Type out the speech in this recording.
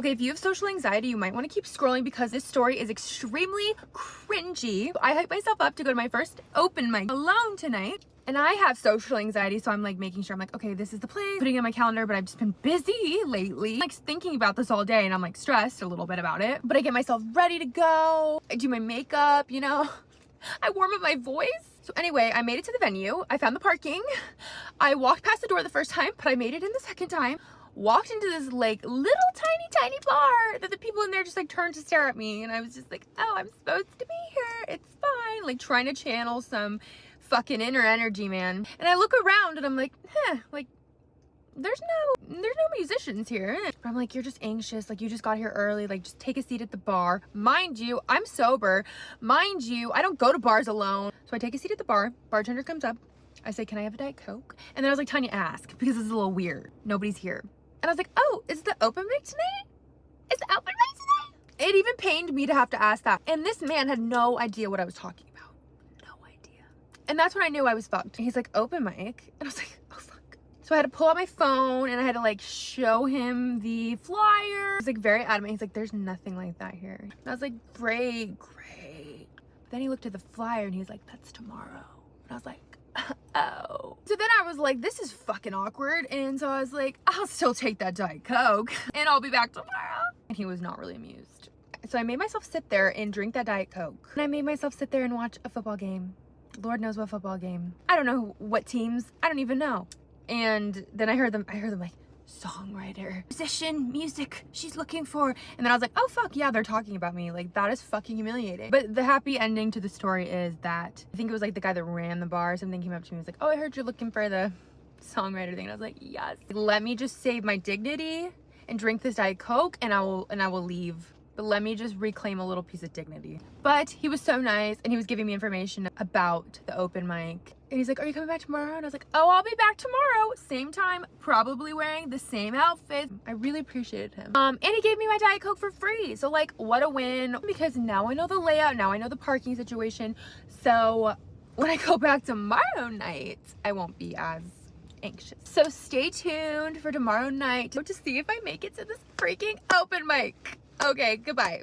Okay, if you have social anxiety, you might want to keep scrolling because this story is extremely cringy. I hyped myself up to go to my first open mic alone tonight. And I have social anxiety, so I'm like making sure, I'm like, okay, this is the place, putting it in my calendar, but I've just been busy lately, like thinking about this all day, and I'm like stressed a little bit about it. But I get myself ready to go. I do my makeup, you know, I warm up my voice. So anyway, I made it to the venue. I found the parking. I walked past the door the first time, but I made it in the second time. Walked into this like little tiny bar that the people in there just like turned to stare at me, and I was just like, oh, I'm supposed to be here, it's fine, like trying to channel some fucking inner energy, man. And I look around and I'm like, like there's no musicians here. But I'm like, you're just anxious, like you just got here early, like just take a seat at the bar. Mind you, I'm sober. Mind you, I don't go to bars alone. So I take a seat at the bar. Bartender comes up. I say, can I have a Diet Coke? And then I was like, Tanya, ask, because this is a little weird. Nobody's here. And I was like, oh, is the open mic tonight? Is the open mic tonight? It even pained me to have to ask that. And this man had no idea what I was talking about. No idea. And that's when I knew I was fucked. And he's like, open mic? And I was like, oh, fuck. So I had to pull out my phone and I had to like show him the flyer. He's like very adamant. He's like, there's nothing like that here. And I was like, great. But then he looked at the flyer and he was like, that's tomorrow. And I was like, oh. So then I was like, this is fucking awkward. And so I was like, I'll still take that Diet Coke and I'll be back tomorrow. And he was not really amused. So I made myself sit there and drink that Diet Coke. And I made myself sit there and watch a football game. Lord knows what football game. I don't know what teams. I don't even know. And then I heard them like, songwriter, musician, music, she's looking for. And then I was like, oh fuck yeah, they're talking about me. Like that is fucking humiliating. But the happy ending to the story is that I think it was like the guy that ran the bar or something came up to me and was like, oh, I heard you're looking for the songwriter thing. And I was like, yes. Let me just save my dignity and drink this Diet Coke and I will leave. But let me just reclaim a little piece of dignity. But he was so nice and he was giving me information about the open mic. And he's like, are you coming back tomorrow? And I was like, oh, I'll be back tomorrow. Same time, probably wearing the same outfit. I really appreciated him. And he gave me my Diet Coke for free. So like, what a win. Because now I know the layout. Now I know the parking situation. So when I go back tomorrow night, I won't be as anxious. So stay tuned for tomorrow night to see if I make it to this freaking open mic. Okay, goodbye.